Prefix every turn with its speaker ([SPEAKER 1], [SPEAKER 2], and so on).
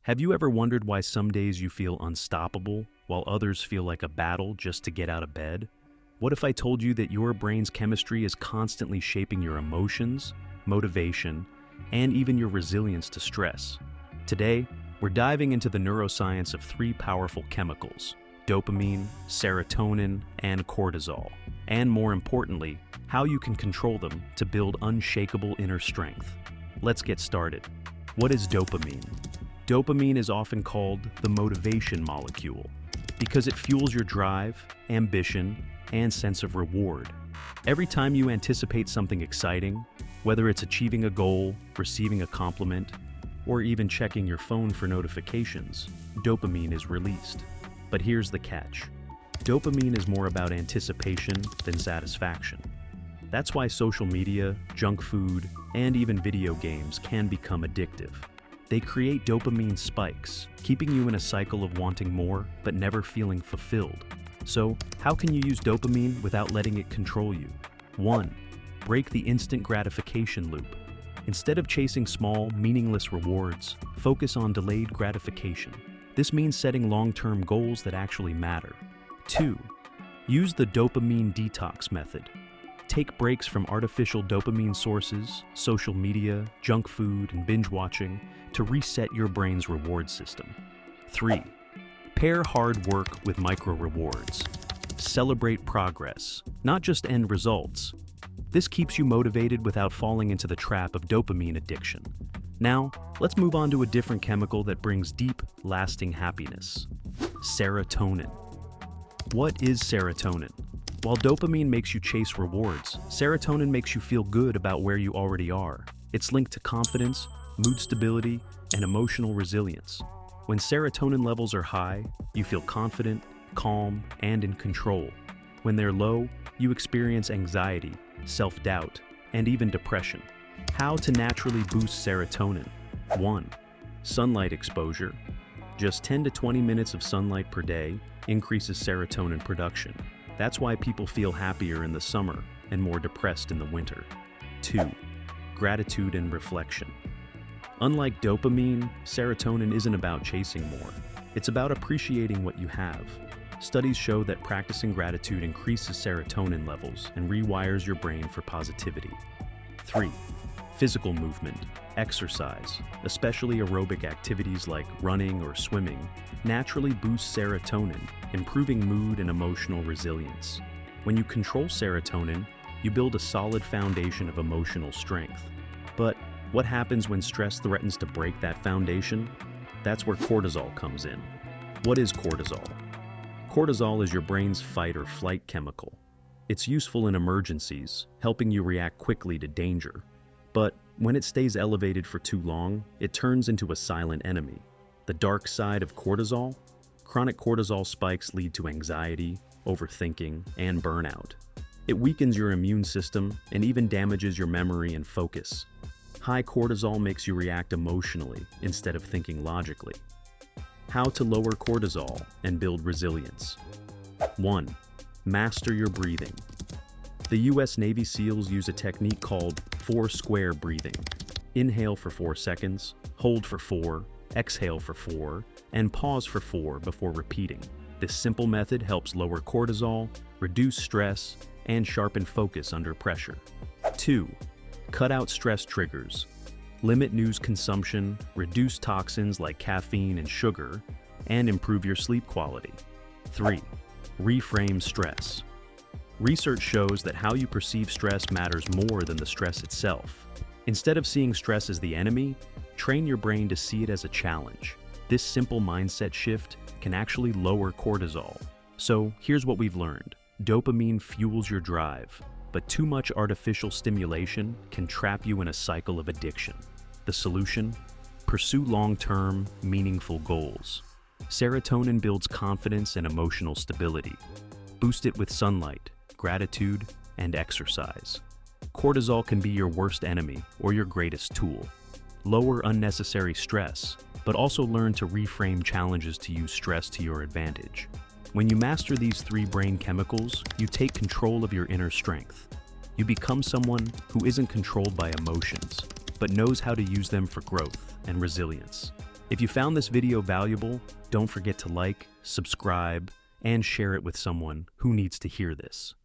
[SPEAKER 1] Have you ever wondered why some days you feel unstoppable while others feel like a battle just to get out of bed? What if I told you that your brain's chemistry is constantly shaping your emotions, motivation, and even your resilience to stress? Today, we're diving into the neuroscience of three powerful chemicals: dopamine, serotonin, and cortisol, and more importantly, how you can control them to build unshakable inner strength. Let's get started. What is dopamine? Dopamine is often called the motivation molecule because it fuels your drive, ambition, and sense of reward. Every time you anticipate something exciting, whether it's achieving a goal, receiving a compliment, or even checking your phone for notifications, dopamine is released. But here's the catch. Dopamine is more about anticipation than satisfaction. That's why social media, junk food, and even video games can become addictive. They create dopamine spikes, keeping you in a cycle of wanting more but never feeling fulfilled. So, how can you use dopamine without letting it control you? 1. Break the instant gratification loop. Instead of chasing small, meaningless rewards, focus on delayed gratification. This means setting long-term goals that actually matter. 2. Use the dopamine detox method. Take breaks from artificial dopamine sources, social media, junk food, and binge watching to reset your brain's reward system. 3. Pair hard work with micro rewards. Celebrate progress, not just end results. This keeps you motivated without falling into the trap of dopamine addiction. Now, let's move on to a different chemical that brings deep, lasting happiness: serotonin. What is serotonin? While dopamine makes you chase rewards, serotonin makes you feel good about where you already are. It's linked to confidence, mood stability, and emotional resilience. When serotonin levels are high, you feel confident, calm, and in control. When they're low, you experience anxiety, self-doubt, and even depression. How to naturally boost serotonin? 1. Sunlight exposure. Just 10 to 20 minutes of sunlight per day increases serotonin production. That's why people feel happier in the summer and more depressed in the winter. 2. Gratitude and reflection. Unlike dopamine, serotonin isn't about chasing more. It's about appreciating what you have. Studies show that practicing gratitude increases serotonin levels and rewires your brain for positivity. 3. Physical movement, exercise, especially aerobic activities like running or swimming, naturally boosts serotonin, improving mood and emotional resilience. When you control serotonin, you build a solid foundation of emotional strength. But what happens when stress threatens to break that foundation? That's where cortisol comes in. What is cortisol? Cortisol is your brain's fight or flight chemical. It's useful in emergencies, helping you react quickly to danger. But when it stays elevated for too long, it turns into a silent enemy. The dark side of cortisol? Chronic cortisol spikes lead to anxiety, overthinking, and burnout. It weakens your immune system and even damages your memory and focus. High cortisol makes you react emotionally instead of thinking logically. How to lower cortisol and build resilience. 1. Master your breathing. The U.S. Navy SEALs use a technique called 4-square breathing. Inhale for 4 seconds, hold for 4, exhale for 4, and pause for 4 before repeating. This simple method helps lower cortisol, reduce stress, and sharpen focus under pressure. 2. Cut out stress triggers. Limit news consumption, reduce toxins like caffeine and sugar, and improve your sleep quality. 3. Reframe stress. Research shows that how you perceive stress matters more than the stress itself. Instead of seeing stress as the enemy, train your brain to see it as a challenge. This simple mindset shift can actually lower cortisol. So here's what we've learned. Dopamine fuels your drive, but too much artificial stimulation can trap you in a cycle of addiction. The solution? Pursue long-term, meaningful goals. Serotonin builds confidence and emotional stability. Boost it with sunlight, gratitude, and exercise. Cortisol can be your worst enemy or your greatest tool. Lower unnecessary stress, but also learn to reframe challenges to use stress to your advantage. When you master these 3 brain chemicals, you take control of your inner strength. You become someone who isn't controlled by emotions, but knows how to use them for growth and resilience. If you found this video valuable, don't forget to like, subscribe, and share it with someone who needs to hear this.